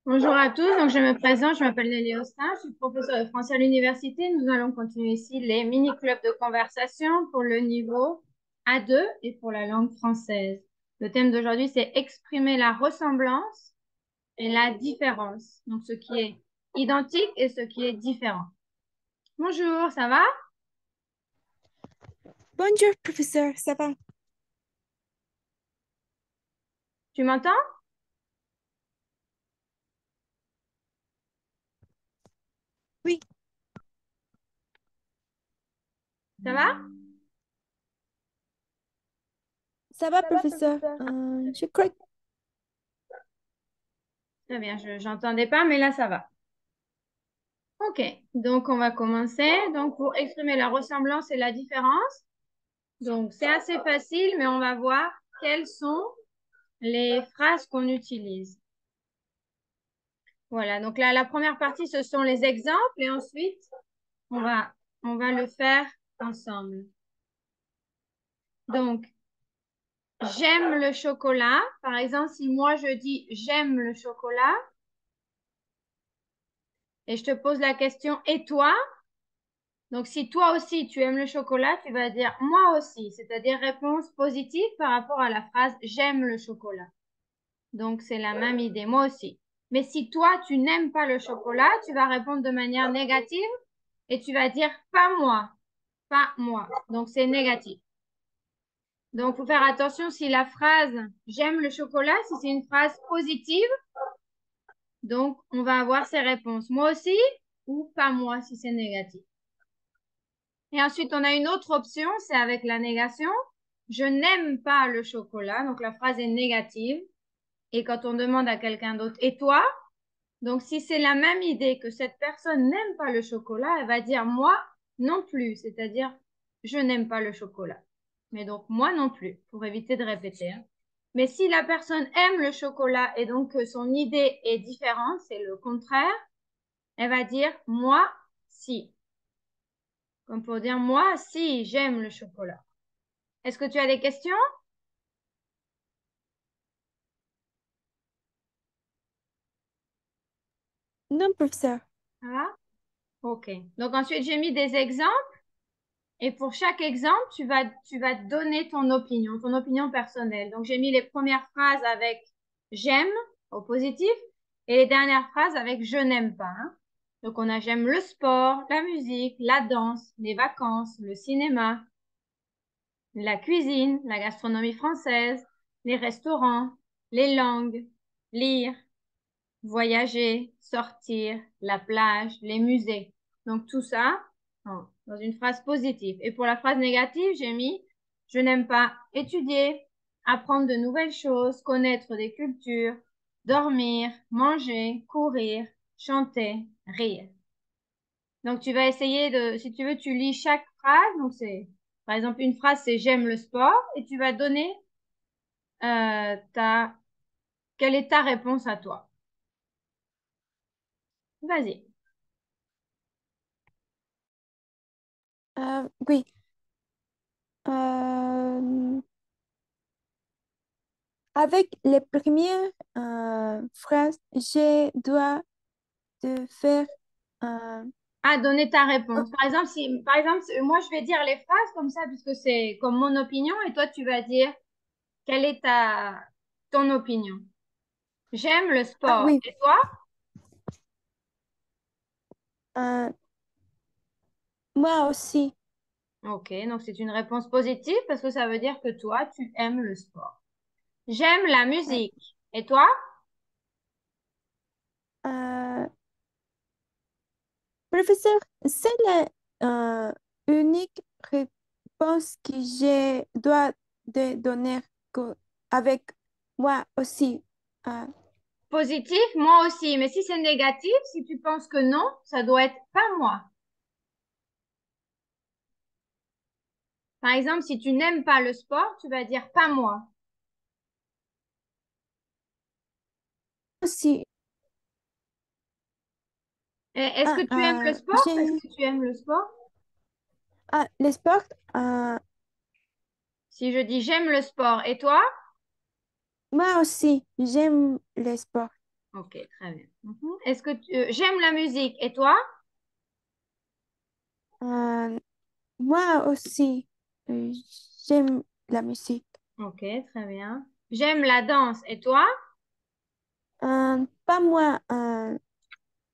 Bonjour à tous, donc je me présente, je m'appelle Nelly Austin, je suis professeure de français à l'université. Nous allons continuer ici les mini-clubs de conversation pour le niveau A2 et pour la langue française. Le thème d'aujourd'hui, c'est exprimer la ressemblance et la différence, donc ce qui est identique et ce qui est différent. Bonjour, ça va? Bonjour, professeur, ça va? Tu m'entends? Oui, Ça va? ça va, professeur. Je crois que Très bien, je n'entendais pas, mais là, ça va. Ok, donc on va commencer. Donc pour exprimer la ressemblance et la différence. Donc, c'est assez facile, mais on va voir quelles sont les phrases qu'on utilise. Voilà, donc là, la première partie, ce sont les exemples et ensuite, on va, on va le faire ensemble. Donc, j'aime le chocolat. Par exemple, si moi je dis j'aime le chocolat et je te pose la question et toi? Donc, si toi aussi tu aimes le chocolat, tu vas dire moi aussi, c'est-à-dire réponse positive par rapport à la phrase j'aime le chocolat. Donc, c'est la même idée, moi aussi. Mais si toi, tu n'aimes pas le chocolat, tu vas répondre de manière négative et tu vas dire pas moi, pas moi. Donc, c'est négatif. Donc, il faut faire attention si la phrase j'aime le chocolat, si c'est une phrase positive, donc on va avoir ces réponses. Moi aussi ou pas moi si c'est négatif. Et ensuite, on a une autre option, c'est avec la négation. Je n'aime pas le chocolat, donc la phrase est négative. Et quand on demande à quelqu'un d'autre, et toi? Donc, si c'est la même idée que cette personne n'aime pas le chocolat, elle va dire moi non plus, c'est-à-dire je n'aime pas le chocolat. Mais donc moi non plus, pour éviter de répéter, hein. Mais si la personne aime le chocolat et donc que son idée est différente, c'est le contraire, elle va dire moi si. Comme pour dire moi si j'aime le chocolat. Est-ce que tu as des questions? non, professeur. Ah, ok. Donc ensuite, j'ai mis des exemples. Et pour chaque exemple, tu vas donner ton opinion personnelle. Donc, j'ai mis les premières phrases avec j'aime au positif et les dernières phrases avec je n'aime pas, hein. Donc, on a j'aime le sport, la musique, la danse, les vacances, le cinéma, la cuisine, la gastronomie française, les restaurants, les langues, lire, voyager, sortir, la plage, les musées. Donc tout ça dans une phrase positive. Et pour la phrase négative, j'ai mis je n'aime pas étudier, apprendre de nouvelles choses, connaître des cultures, dormir, manger, courir, chanter, rire. Donc tu vas essayer de, si tu veux, tu lis chaque phrase. Donc c'est, par exemple, une phrase c'est j'aime le sport et tu vas donner ta, quelle est ta réponse à toi. Vas-y. Oui. Euh, avec les premières phrases, je dois de faire euh, À donner ta réponse. Par exemple, moi, je vais dire les phrases comme ça, puisque c'est comme mon opinion, et toi, tu vas dire quelle est ton opinion. J'aime le ah sport. oui. Et toi? euh, moi aussi. Ok, donc c'est une réponse positive parce que ça veut dire que toi, tu aimes le sport. J'aime la Euh, musique. Et toi? euh, professeur, c'est la unique réponse que je dois de donner avec moi aussi. Euh, Positif, moi aussi. Mais si c'est négatif, si tu penses que non, ça doit être pas moi. Par exemple, si tu n'aimes pas le sport, tu vas dire pas moi. aussi. Et est-ce que Ah, tu aimes le sport? Est-ce que tu aimes le sport? le sport, euh, Si je dis j'aime le sport, et toi? moi aussi, j'aime le sport. Ok, très bien. Est-ce que j'aime la musique et toi? Euh, Moi aussi, euh, j'aime la musique. Ok, très bien. J'aime la danse et toi? Pas moi,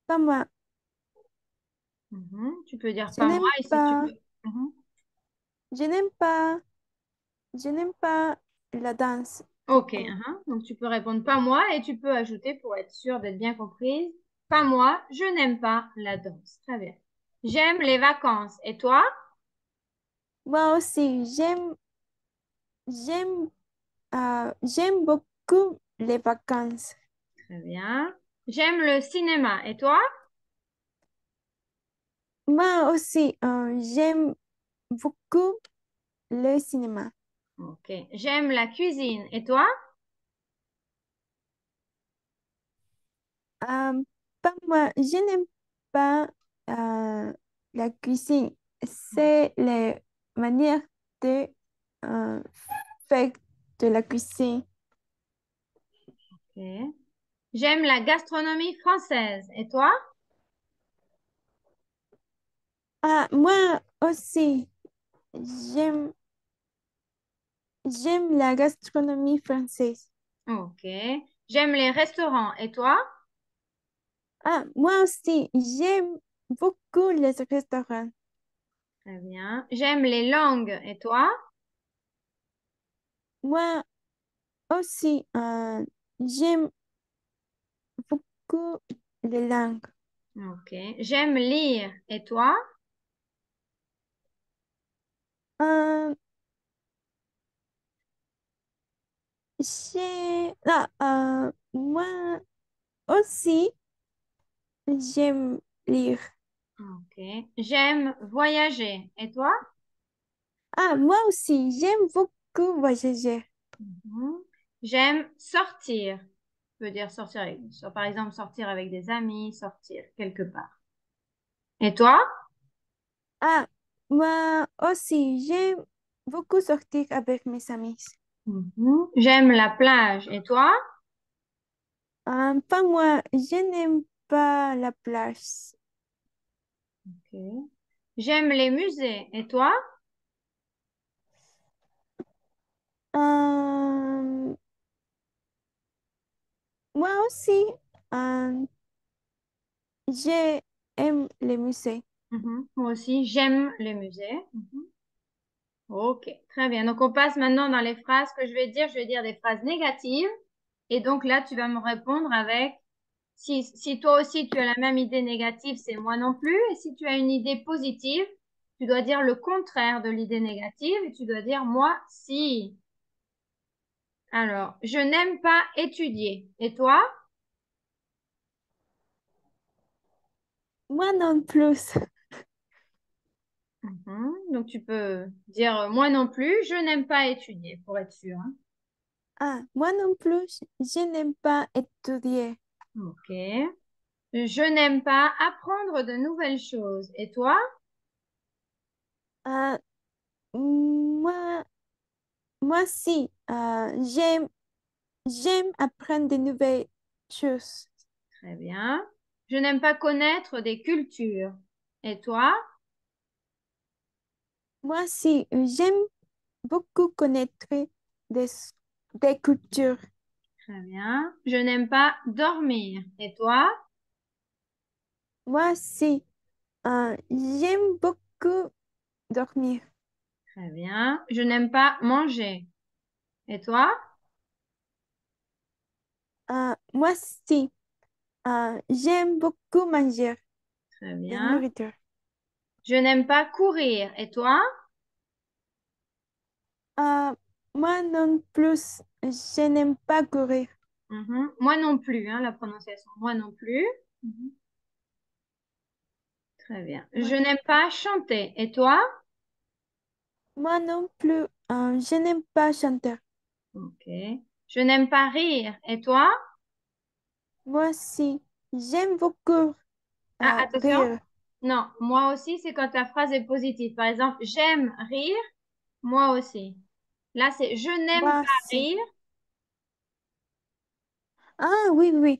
pas moi. Tu peux dire Je pas moi n'aime et si tu pas, veux. Mhm. je n'aime pas, je n'aime pas la danse Ok, beaucoup. donc tu peux répondre pas moi et tu peux ajouter pour être sûr d'être bien comprise. Pas moi, je n'aime pas la danse. Très bien. J'aime les vacances et toi? Moi aussi, j'aime beaucoup les vacances. Très bien. J'aime le cinéma et toi? Moi aussi, j'aime beaucoup le cinéma. Ok. J'aime la cuisine et toi? Euh, Pas moi, je n'aime pas euh, la cuisine. C'est les manières de euh, faire de la cuisine. Ok. J'aime la gastronomie française et toi? Ah, moi aussi, j'aime, j'aime la gastronomie française. Ok. J'aime les restaurants et toi? Ah, moi aussi, j'aime beaucoup les restaurants. Très bien. J'aime les langues et toi? Moi aussi, j'aime beaucoup les langues. Ok. J'aime lire et toi? Euh, Moi aussi, j'aime lire. Ok. J'aime voyager et toi? Ah, moi aussi, j'aime beaucoup voyager. Mhm. J'aime sortir. Je veux dire sortir avec, par exemple, sortir avec des amis, sortir quelque part. Et toi? Ah, moi aussi, j'aime beaucoup sortir avec mes amis. J'aime la plage. Et toi? Pas moi, je n'aime pas la plage. Ok. J'aime les musées. Et toi? Euh, Moi aussi, euh, j'aime les musées. Moi aussi, j'aime les musées. Ok, très bien. Donc, on passe maintenant dans les phrases que je vais dire. Je vais dire des phrases négatives. Et donc là, tu vas me répondre avec si toi aussi tu as la même idée négative, c'est moi non plus. Et si tu as une idée positive, tu dois dire le contraire de l'idée négative et tu dois dire moi si. Alors, je n'aime pas étudier. Et toi? Moi non plus. Donc, tu peux dire moi non plus, je n'aime pas étudier pour être sûr, hein. Ah, moi non plus, je n'aime pas étudier. Ok. Je n'aime pas apprendre de nouvelles choses. Et toi? Ah, moi, moi si, j'aime apprendre de nouvelles choses. Très bien. Je n'aime pas connaître des cultures. Et toi? Moi si, j'aime beaucoup connaître des, des cultures. Très bien. Je n'aime pas dormir. Et toi? Moi si, j'aime beaucoup dormir. Très bien. Je n'aime pas manger. Et toi? Moi si, j'aime beaucoup manger Très de bien. nourriture. Je n'aime pas courir. Et toi? Euh, Moi non plus, je n'aime pas courir. Moi non plus, hein, la prononciation. Moi non plus. Mhm. Très bien. Moi Je non n'aime plus. pas chanter. Et toi? Moi non plus, je n'aime pas chanter. Ok. Je n'aime pas rire. Et toi? Moi si, j'aime beaucoup Ah, attention. rire. Non, moi aussi, c'est quand la phrase est positive. Par exemple, j'aime rire. Moi aussi. Là, c'est je n'aime Moi pas si. rire. Ah oui, oui.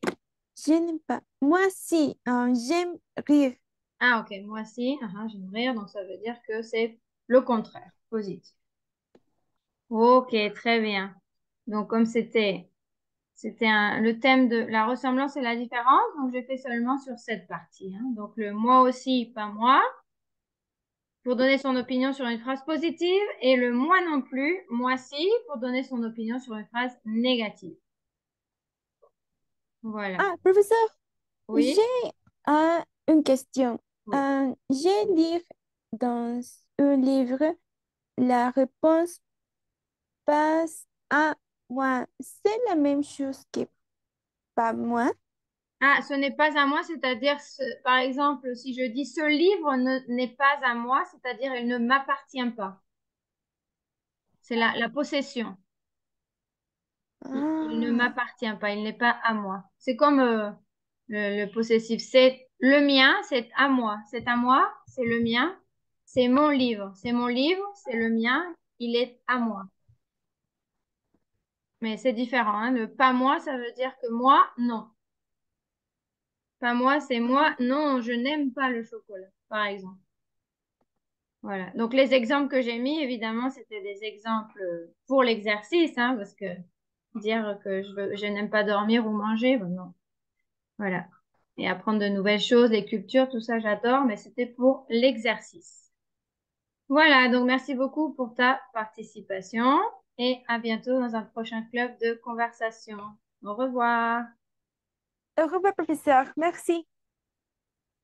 Je n'aime pas. Moi, si, j'aime rire. Ah, ok, moi aussi, j'aime rire, donc ça veut dire que c'est le contraire, positif. Ok, très bien. Donc, comme le thème de la ressemblance et la différence, donc je fais seulement sur cette partie, hein. Donc, le moi aussi, pas moi, pour donner son opinion sur une phrase positive, et le moi non plus, moi si, pour donner son opinion sur une phrase négative. Voilà. Ah, professeur, Oui? j'ai une question. Oui. J'ai lu dans un livre la réponse passe à moi. C'est la même chose que pas moi. Ah, ce n'est pas à moi, c'est-à-dire, par exemple, si je dis ce livre n'est pas à moi, c'est-à-dire il ne m'appartient pas. C'est la possession. Il ne Ah, m'appartient pas, il n'est pas à moi. C'est comme le possessif. C'est le mien, c'est à moi. C'est à moi, c'est le mien. C'est mon livre. C'est mon livre, c'est le mien, il est à moi. Mais c'est différent, hein. Le pas moi, ça veut dire que moi, non. Pas moi, c'est moi, non, je n'aime pas le chocolat, par exemple. Voilà. Donc les exemples que j'ai mis, évidemment, c'était des exemples pour l'exercice, hein, parce que dire que je n'aime pas dormir ou manger, ben non. Voilà. Et apprendre de nouvelles choses, les cultures, tout ça, j'adore, mais c'était pour l'exercice. Voilà, donc merci beaucoup pour ta participation et à bientôt dans un prochain club de conversation. Au revoir. au revoir, professeur. Merci.